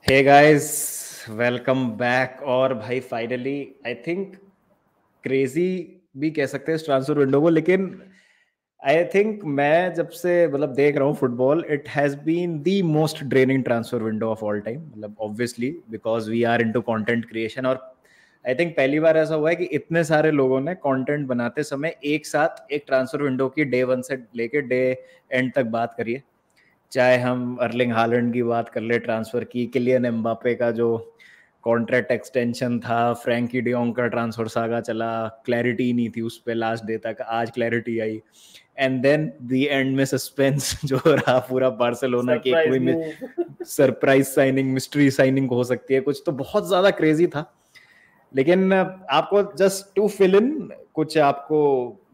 Hey guys, welcome back. और भाई finally I think crazy भी कह सकते हैं इस ट्रांसफर विंडो को, लेकिन आई थिंक मैं जब से देख रहा हूँ football, it has been the most draining transfer window of all time. Obviously because we are into content creation, और आई थिंक पहली बार ऐसा हुआ है कि इतने सारे लोगों ने कंटेंट बनाते समय एक साथ एक ट्रांसफर विंडो की डे 1 से लेके डे एंड तक बात करिए। चाहे हम अर्लिंग हालैंड की बात कर ले, ट्रांसफर की, किलियन एम्बापे का जो कॉन्ट्रैक्ट एक्सटेंशन था, फ्रैंकी डियोंग का ट्रांसफर सागा चला, क्लैरिटी नहीं थी उस पे लास्ट डे तक, आज क्लैरिटी आई, एंड देन द एंड में सस्पेंस जो रहा पूरा बार्सिलोना की कोई सरप्राइज साइनिंग, मिस्ट्री साइनिंग हो सकती है कुछ, तो बहुत ज्यादा क्रेजी था। लेकिन आपको जस्ट टू फिल इन कुछ आपको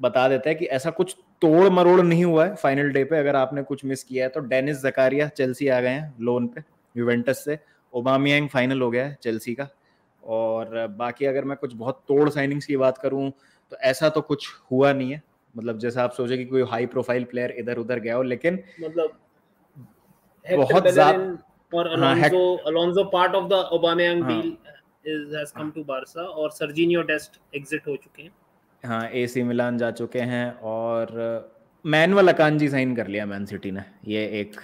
बता देते हैं कि ऐसा कुछ तोड़ मरोड़ नहीं हुआ है फाइनल डे पे। अगर आपने कुछ मिस किया है तो डेनिस जकारिया चेल्सी आ गए हैं लोन पे यूवेंटस से, ओबामियांग फाइनल हो गया है चेल्सी का, और बाकी अगर मैं कुछ बहुत तोड़ साइनिंग्स की बात करूं तो ऐसा तो कुछ हुआ नहीं है। जैसा आप सोचे कि कोई हाई प्रोफाइल प्लेयर इधर उधर गया हो, लेकिन बहुत ज्यादा और Alonso part of the Aubameyang deal has come to Barca, और सर्जिनियो डेस्ट एग्जिट हो चुके हैं। हाँ, एसी मिलान जा चुके हैं, और मैनुअल अकांजी साइन कर लिया मैन सिटी ने, ये एक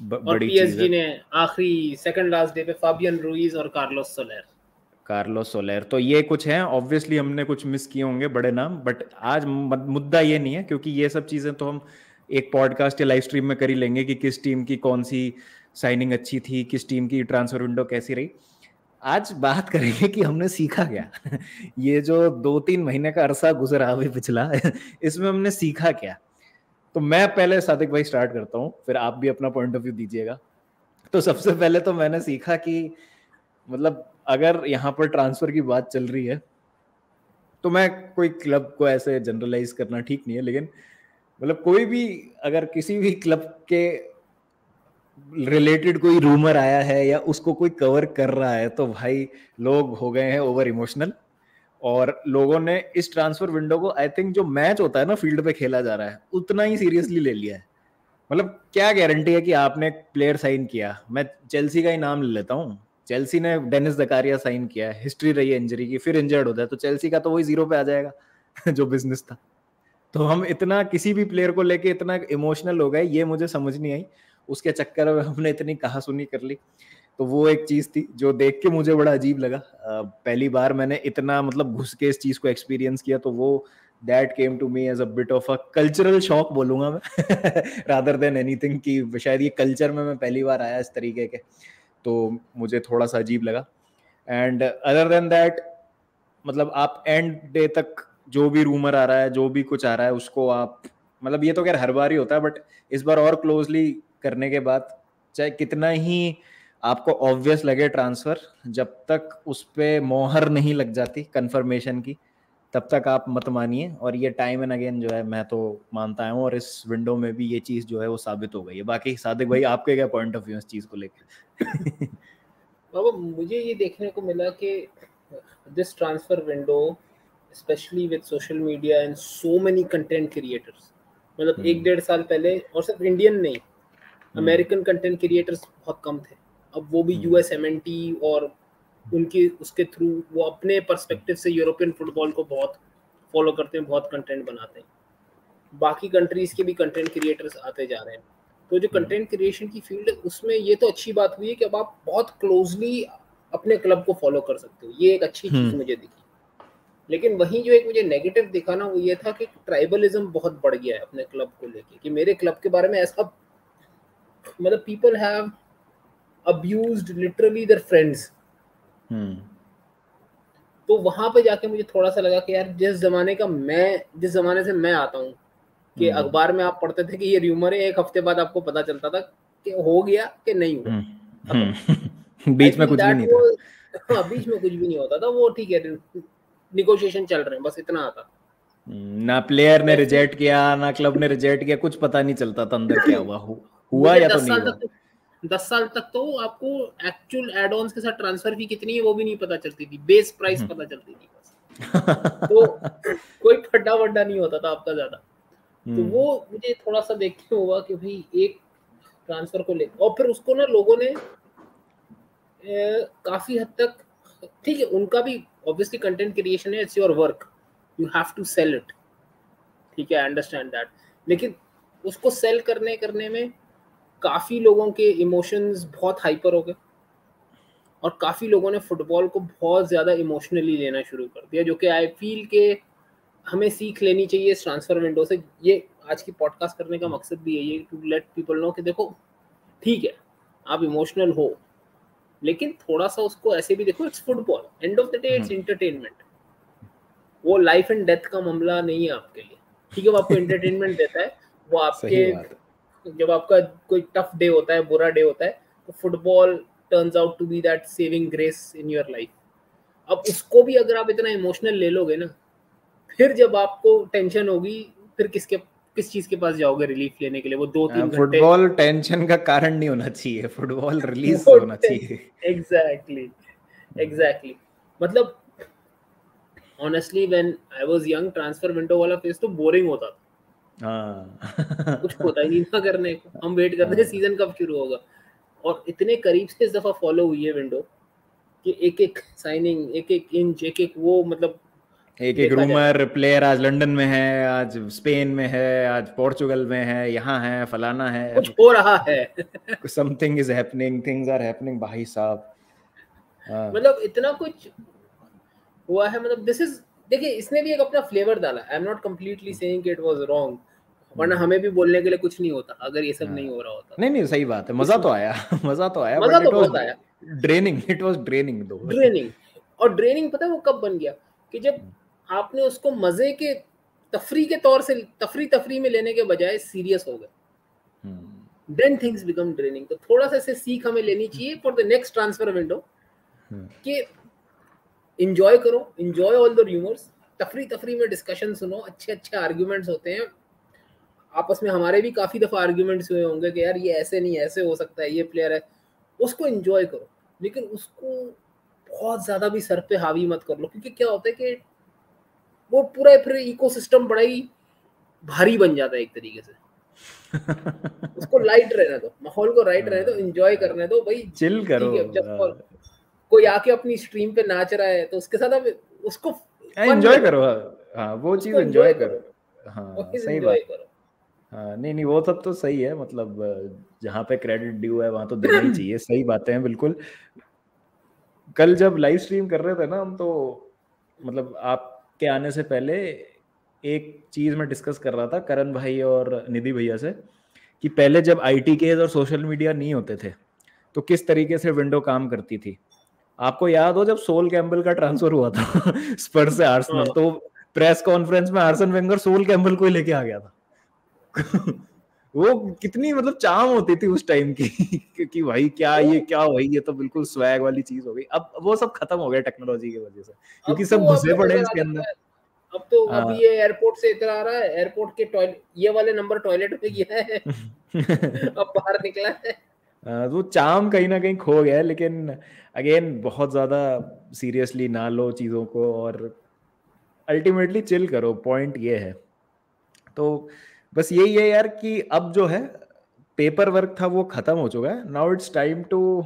बड़ी पीएसजी ने आखिरी सेकंड लास्ट डे पे फाबियन रूइज और कार्लोस सोलेर, तो ये कुछ है। ऑब्वियसली हमने कुछ मिस किए होंगे बड़े नाम, बट आज मुद्दा ये नहीं है, क्योंकि ये सब चीजें तो हम एक पॉडकास्ट या लाइव स्ट्रीम में कर ही लेंगे कि किस टीम की कौन सी साइनिंग अच्छी थी, किस टीम की ट्रांसफर विंडो कैसी रही। आज बात करेंगे कि हमने सीखा क्या ये जो 2-3 महीने का अरसा गुजरा अभी पिछला इसमें हमने सीखा क्या। तो मैं पहले सादिक भाई स्टार्ट करता हूँ, फिर आप भी अपना पॉइंट ऑफ व्यू दीजिएगा। तो सबसे पहले तो मैंने सीखा कि अगर यहाँ पर ट्रांसफर की बात चल रही है तो मैं कोई क्लब को ऐसे जनरलाइज करना ठीक नहीं है, लेकिन कोई भी अगर किसी भी क्लब के रिलेटेड कोई रूमर आया है या उसको कोई कवर कर रहा है तो भाई लोग हो गए हैं ओवर इमोशनल, और लोगों ने इस ट्रांसफर विंडो को, आई थिंक जो मैच होता है ना फील्ड पे खेला जा रहा है, उतना ही सीरियसली ले लिया है। क्या गारंटी है कि आपने एक प्लेयर साइन किया। मैं चेल्सी का ही नाम ले लेता हूँ, चेल्सी ने डेनिस जकारिया साइन किया है, हिस्ट्री रही है इंजरी की, फिर इंजर्ड होता है तो चेल्सी का तो वही जीरो पे आ जाएगा जो बिजनेस था। तो हम इतना किसी भी प्लेयर को लेके इतना इमोशनल हो गए, ये मुझे समझ नहीं आई। उसके चक्कर में हमने इतनी कहासुनी कर ली, तो वो एक चीज थी जो देख के मुझे बड़ा अजीब लगा। पहली बार मैंने इतना घुस के इस चीज को एक्सपीरियंस किया, तो वो that came to me as a bit of a cultural shock बोलूंगा मैं रादर देन एनीथिंग, कि शायद ये कल्चर में मैं पहली बार आया इस तरीके के, तो मुझे थोड़ा सा अजीब लगा। एंड अदर देन दैट आप एंड डे तक जो भी रूमर आ रहा है, जो भी कुछ आ रहा है, उसको आप ये तो खैर हर बार ही होता है, बट इस बार और क्लोजली करने के बाद, चाहे कितना ही आपको ऑब्वियस लगे ट्रांसफर, जब तक उस पे मोहर नहीं लग जाती कंफर्मेशन की, तब तक आप मत मानिए। और ये टाइम एंड अगेन जो है मैं तो मानता हूँ, और इस विंडो में भी ये चीज जो है वो साबित हो गई है। बाकी सादिक भाई, आपके क्या पॉइंट ऑफ व्यू इस चीज को लेकर बाबा, मुझे ये देखने को मिला कि this transfer window, specially with social media and so many content creators, 1-1.5 साल पहले, और सिर्फ इंडियन नहीं, अमेरिकन कंटेंट क्रिएटर्स बहुत कम थे। अब वो भी USMNT और उनकी उसके थ्रू वो अपने पर्सपेक्टिव से यूरोपियन फुटबॉल को बहुत फॉलो करते हैं, बहुत कंटेंट बनाते हैं। बाकी कंट्रीज के भी कंटेंट क्रिएटर्स आते जा रहे हैं। तो जो कंटेंट क्रिएशन की फील्ड है, उसमें ये तो अच्छी बात हुई है कि अब आप बहुत क्लोजली अपने क्लब को फॉलो कर सकते हो। ये एक अच्छी चीज मुझे दिखी। लेकिन वहीं जो एक मुझे नेगेटिव दिखा ना, वो ये था कि ट्राइबलिज्म बहुत बढ़ गया है अपने क्लब को लेके, कि मेरे क्लब के बारे में ऐसा, people have abused literally their friends. तो वहां पे जाके मुझे थोड़ा सा लगा कि यार, जिस जमाने से मैं आता हूँ, कि अखबार में आप पढ़ते थे कि ये र्यूमर है, एक हफ्ते बाद आपको पता चलता था कि हो गया कि नहीं हुआ। बीच में कुछ भी नहीं था। हाँ, बीच में कुछ भी नहीं होता था। वो ठीक है, निगोशिएशन चल रहे हैं, बस इतना आता। ना प्लेयर ने रिजेक्ट किया, ना क्लब ने रिजेक्ट किया, कुछ पता नहीं चलता था अंदर क्या हुआ या तो नहीं हुआ। 10 साल तक तो आपको एक्चुअल एड ऑन्स के साथ ट्रांसफर फी कितनी है वो भी नहीं पता चलती थी, बेस प्राइस पता चलती थी बस। तो कोई फड्डा वड्डा नहीं होता था आपका ज्यादा। तो वो मुझे थोड़ा सा देखते हुआ कि भाई एक ट्रांसफर को ले, और फिर उसको ना लोगों ने काफी हद तक ठीक है, उनका भी ऑब्वियसली कंटेंट क्रिएशन है, it's your work, you have to sell it, ठीक है, आई अंडरस्टैंड दैट, लेकिन उसको सेल करने में काफी लोगों के इमोशंस बहुत हाइपर हो गए और काफी लोगों ने फुटबॉल को बहुत ज्यादा इमोशनली लेना शुरू कर दिया, जो कि आई फील के हमें सीख लेनी चाहिए इस ट्रांसफर विंडो से। ये आज की पॉडकास्ट करने का मकसद भी है, ये टू लेट पीपल नो कि देखो ठीक है आप इमोशनल हो, लेकिन थोड़ा सा उसको ऐसे भी देखो, it's football, end of the day it's entertainment, वो लाइफ एंड डेथ का मामला नहीं है आपके लिए, ठीक है, वो आपको एंटरटेनमेंट देता है, वो आपके जब आपका कोई टफ डे होता है, बुरा डे होता है, तो football turns out to be that saving grace in your life. अब उसको भी अगर आप इतना इमोशनल ले लोगे ना, फिर जब आपको टेंशन होगी, फिर किस चीज के पास जाओगे रिलीफ लेने के लिए? वो 2-3 घंटे फुटबॉल टेंशन का कारण नहीं होना चाहिए, फुटबॉल रिलीज होना चाहिए। एग्जैक्टली मतलब honestly when I was young, transfer window वाला फेज तो बोरिंग होता था, कुछ होता ही नहीं था करने को, हम वेट करते थे सीजन कब शुरू होगा, और इतने करीब से इस दफा फॉलो हुई है विंडो कि एक एक साइनिंग, एक एक इंच, एक एक वो, मतलब एक एक रूमर, प्लेयर आज लंदन में है, आज स्पेन में है, आज पोर्चुगल में है, यहाँ है, फलाना है, कुछ हो रहा है, something is happening, things are happening भाई साहब। मतलब इतना कुछ हुआ है, मतलब दिस इज, देखिए इसने भी एक अपना फ्लेवर डाला, I am not completely saying it was wrong, वरना हमें भी बोलने के लिए कुछ नहीं होता अगर ये सब नहीं हो रहा होता। नहीं सही बात है, मजा तो आया मजा तो बहुत आया, ड्रेनिंग, इट वाज ड्रेनिंग दो, ड्रेनिंग। और ड्रेनिंग पता है वो कब बन गया कि जब आपने उसको मजे के तफरी के तौर से तफरी में लेने के बजाय सीरियस हो गए, देन थिंग्स बिकम ड्रेनिंग। तो थोड़ा सा ऐसे सीख हमें लेनी चाहिए for the next transfer window कि एंजॉय करो, एंजॉय ऑल द रूमर्स, तफरी में डिस्कशन सुनो, अच्छे आर्ग्यूमेंट्स होते हैं आपस में, हमारे भी काफी दफा आर्ग्यूमेंट्स हुए होंगे कि यार ये ऐसे नहीं, ऐसे हो सकता है, ये प्लेयर है, उसको एंजॉय करो, लेकिन उसको बहुत ज्यादा भी सर पे हावी मत कर लो, क्योंकि क्या होता है कि वो पूरा फिर इकोसिस्टम बड़ा ही भारी बन जाता है एक तरीके से। उसको लाइट रहने दो, माहौल को लाइट रहने दो, एंजॉय करने दो भाई, चिल करो। कोई आके अपनी स्ट्रीम पे नाच रहा है तो उसके साथ आप उसको एंजॉय करो, हाँ वो चीज एंजॉय करो, हाँ सही बात करो। हाँ नहीं वो सब तो सही है, मतलब जहाँ पे क्रेडिट ड्यू है वहां तो देना ही चाहिए, सही बातें हैं बिल्कुल। कल जब लाइव स्ट्रीम कर रहे थे ना हम, तो मतलब आपके आने से पहले एक चीज मैं डिस्कस कर रहा था करण भाई और निधि भैया से, कि पहले जब आईटी केस और सोशल मीडिया नहीं होते थे तो किस तरीके से विंडो काम करती थी। आपको याद हो जब सोल कैम्बल का ट्रांसफर हुआ था स्पर्स से आर्सेनल, तो प्रेस कॉन्फ्रेंस में आर्सन वेंगर सोल कैम्बल को ही लेके आ गया था वो कितनी मतलब चाम होती थी उस टाइम की कि भाई क्या ये क्या भाई, ये तो बिल्कुल स्वैग वाली चीज हो गई। अब वो सब खत्म हो गया टेक्नोलॉजी की वजह से, क्योंकि सब घुसे पड़े हैं इसके अंदर। अब तो अभी ये एयरपोर्ट से इतना आ रहा है, एयरपोर्ट के टॉयलेट, ये वाले नंबर टॉयलेट पे गया है अब बाहर निकला है, वो चाम कहीं ना कहीं खो गया है। लेकिन अगेन बहुत ज्यादा सीरियसली ना लो चीजों को, और अल्टीमेटली चिल करो, पॉइंट ये है। तो बस यही है यार कि अब जो है पेपर वर्क था वो खत्म हो चुका है, now it's time to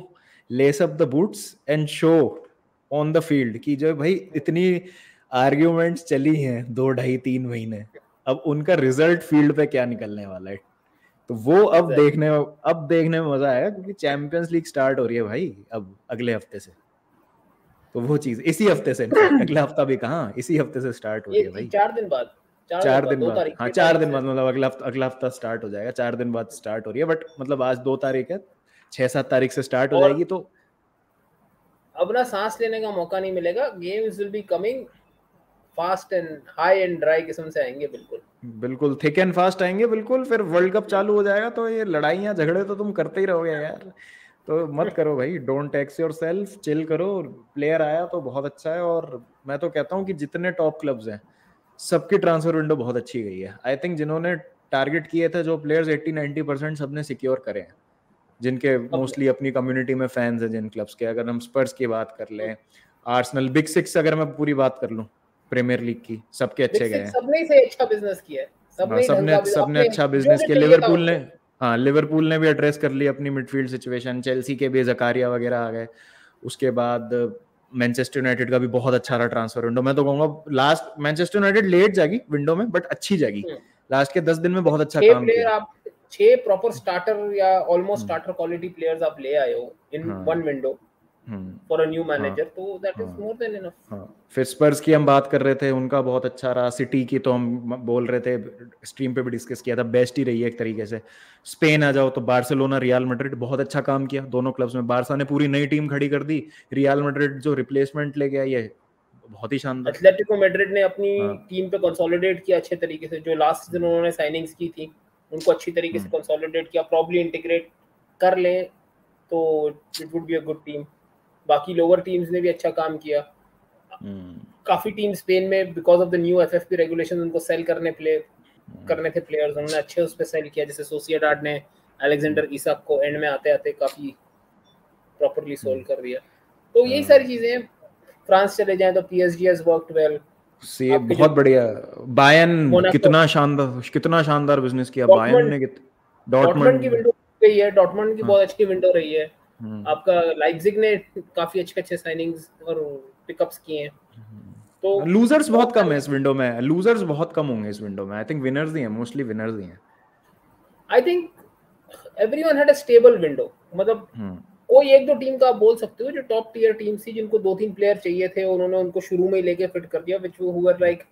lace up the boots and show on the field, कि जो भाई इतनी आर्ग्यूमेंट्स चली हैं 2-2.5-3 महीने, अब उनका रिजल्ट फील्ड पे क्या निकलने वाला है, तो वो अब देखने में मजा आएगा, क्योंकि चैंपियंस लीग स्टार्ट हो रही है भाई अब अगले हफ्ते से। तो वो चीज इसी हफ्ते से, अगला हफ्ता भी कहाँ, इसी हफ्ते से स्टार्ट हो रही है भाई, 4 दिन बाद, 4 दिन बाद, हाँ 4 दिन बाद, मतलब अगला हफ्ता स्टार्ट हो जाएगा, 4 दिन बाद स्टार्ट हो रही है, बट मतलब आज 2 तारीख है, 6-7 तारीख से स्टार्ट हो जाएगी। तो अब ना सांस लेने का मौका नहीं मिलेगा, games will be coming fast and high and dry किस्म से आएंगे, बिल्कुल थिक एंड फास्ट आएंगे बिल्कुल। फिर वर्ल्ड कप चालू हो जाएगा तो ये लड़ाइयाँ झगड़े तो तुम करते ही रहोगे यार, तो मत करो भाई, डोंट टैक्स योरसेल्फ, चिल करो। प्लेयर आया तो बहुत अच्छा है, और मैं तो कहता हूँ कि जितने टॉप क्लब्स हैं सबकी ट्रांसफर विंडो बहुत अच्छी गई है। आई थिंक जिन्होंने टारगेट किए थे जो प्लेयर्स 80-90% सबने सिक्योर करे हैं, जिनके मोस्टली अपनी कम्युनिटी में फैंस हैं जिन क्लब्स के। अगर हम स्पर्स की बात कर लें, आर्सेनल, बिग सिक्स अगर मैं पूरी बात कर लूं प्रीमियर लीग की, सबके अच्छे गए हैं, सबने से अच्छा बिजनेस किया है, सबने अच्छा बिजनेस किया। लिवरपूल ने, हाँ लिवरपूल ने भी एड्रेस कर ली अपनी मिडफील्ड सिचुएशन, चेल्सी के भी जकारिया वगैरह आ गए, उसके बाद मैनचेस्टर यूनाइटेड का भी बहुत अच्छा रहा ट्रांसफर विंडो। मैं तो कहूंगा लास्ट मैनचेस्टर यूनाइटेड लेट जाएगी विंडो में, बट अच्छी जाएगी। लास्ट के 10 दिन में बहुत अच्छा काम किया। आप 6 प्रॉपर स्टार्टर या ऑलमोस्ट स्टार्टर क्वालिटी प्लेयर्स आप ले आए हो in one window for a new manager, तो that is more than enough. फिर स्पर्स की हम बात कर रहे थे, उनका बहुत अच्छा रहा। सिटी की तो हम बोल रहे थे, स्ट्रीम पे भी डिस्कस किया था, बेस्ट ही रही है एक तरीके से। स्पेन आ जाओ तो बार्सिलोना, रियल मैड्रिड बहुत अच्छा काम किया दोनों क्लब्स में। बार्सा ने पूरी नई टीम खड़ी कर दी, रियल मैड्रिड जो रिप्लेसमेंट ले गया ये बहुत ही शानदार। एथलेटिको मैड्रिड ने अपनी टीम पे कंसोलिडेट किया अच्छे तरीके से, जो लास्ट सीजन उन्होंने साइनिंग्स की थी उनको अच्छी तरीके से कंसोलिडेट किया, प्रॉब्ली इंटीग्रेट कर ले तो it would be a good team. बाकी लोअर टीम्स ने भी अच्छा काम किया। काफी टीम स्पेन में because of the new FFP regulation उनको सेल करने थे प्लेयर्स, उन्होंने अच्छे उस पे सेल किया। जैसे सोसिएडाड ने अलेक्जेंडर इसाक को एंड में आते आते काफी प्रॉपर्ली सोल्व कर दिया। तो यही सारी चीजें। फ्रांस चले जाएं तो पीएसजी हैज वर्कड वेल, ये बहुत बढ़िया। बायर्न कितना शानदार बिजनेस किया बायर्न ने। डॉर्टमंड की विंडो गई है, डॉर्टमंड की बहुत अच्छी विंडो रही है। आपका लाइप्जिग ने काफी अच्छे साइनिंग्स और पिकअप्स किए हैं। तो लूजर्स बहुत कम है इस विंडो में, लूजर्स बहुत कम होंगे इस विंडो में। आई थिंक विनर्स ही हैं, मोस्टली विनर्स ही हैं। I think everyone had a stable window, मतलब कोई एक दो टीम का आप बोल सकते हो जो टॉप टियर टीम थी, जिनको 2-3 प्लेयर चाहिए थे, उन्होंने उनको शुरू में ही लेके फिट कर दिया, which were like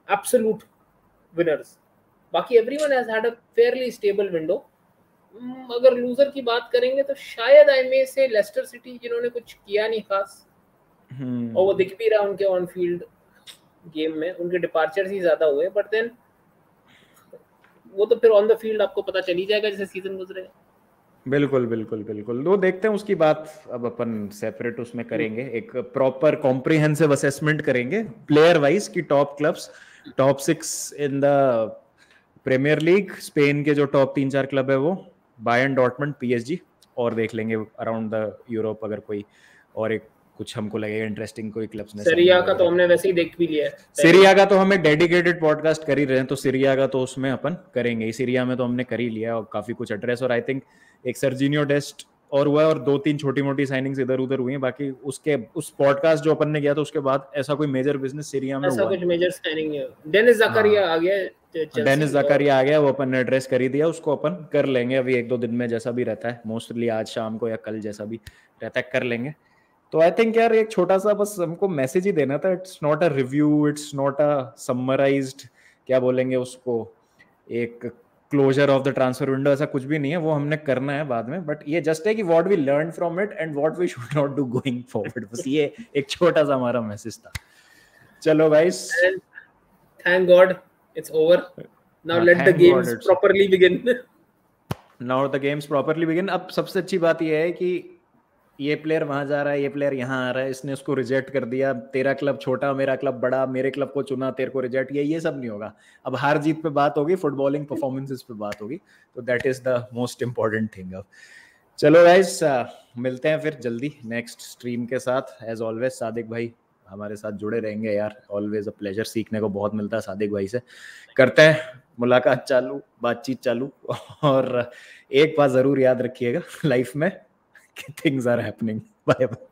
absolute winners. बाकी everyone has had a fairly stable window. अगर लूजर की बात करेंगे तो शायद आई मे से लेस्टर सिटी, जिन्होंने कुछ किया नहीं खास, और वो दिख भी रहा उनके ऑन फील्ड गेम में, उनके डिपार्चर्स ही ज्यादा हुए, बट देन वो तो फिर ऑन द फील्ड आपको पता चल ही जाएगा जैसे सीजन गुजरेगा। बिल्कुल वो देखते हैं, उसकी बात अब अपन सेपरेट उसमें करेंगे, एक प्रॉपर कॉम्प्रिहेंसिव असेसमेंट करेंगे प्लेयर वाइज की top clubs, top 6 in the Premier League. Spain के जो टॉप 3-4 क्लब है वो बायर्न, डॉर्टमंड, पीएसजी, और देख लेंगे अराउंड द यूरोप अगर कोई और एक कुछ हमको लगेगा इंटरेस्टिंग कोई क्लब्स ने। सीरिया का तो हमने वैसे ही देख भी लिया है। सीरिया का तो हमें डेडिकेटेड पॉडकास्ट कर ही रहे हैं, तो सीरिया का तो उसमें अपन करेंगे। सीरिया में तो हमने कर ही लिया और काफी कुछ एड्रेस, और आई थिंक एक सर्जिनियो डेस्ट और हुआ है, और 2-3 छोटी मोटी साइनिंग्स इधर उधर हुई हैं। बाकी उसके उस पॉडकास्ट जो अपन ने किया था उसके बाद ऐसा कोई मेजर बिजनेस सीरिया में ऐसा कुछ मेजर साइनिंग नहीं है। डेनिस ज़कारिया आ गया, डेनिस ज़कारिया आ गया, वो अपन ने एड्रेस कर ही दिया, उसको अपन कर लेंगे अभी 1-2 दिन में, जैसा भी रहता है, मोस्टली आज शाम को या कल जैसा भी रहता है कर लेंगे। तो आई थिंक यार एक छोटा सा बस हमको मैसेज ही देना था, it's not a review, it's not a summarized, क्या बोलेंगे उसको, एक closure of the transfer window, ऐसा कुछ भी नहीं है, वो हमने करना है बाद में, बट ये जस्ट है कि what we learn from it and what we should not do going forward. बस ये एक छोटा सा हमारा मैसेज था। चलो guys, thank God it's over, now let the games properly begin. Now the games properly begin. अब सबसे अच्छी बात ये है कि ये प्लेयर वहां जा रहा है, ये प्लेयर यहाँ आ रहा है, इसने उसको रिजेक्ट कर दिया, तेरा क्लब छोटा मेरा क्लब बड़ा, मेरे क्लब को चुना तेरे को रिजेक्ट, ये सब नहीं होगा। अब हार जीत पे बात होगी, फुटबॉलिंग परफॉर्मेंसेस पे बात होगी, तो that is the most important thing. अब चलो गाइस, मिलते हैं फिर जल्दी नेक्स्ट स्ट्रीम के साथ। एज ऑलवेज सादिक भाई हमारे साथ जुड़े रहेंगे यार, ऑलवेज अ प्लेजर, सीखने को बहुत मिलता है सादिक भाई से। करते हैं मुलाकात चालू, बातचीत चालू, और एक बात जरूर याद रखिएगा लाइफ में, things are happening. Bye bye.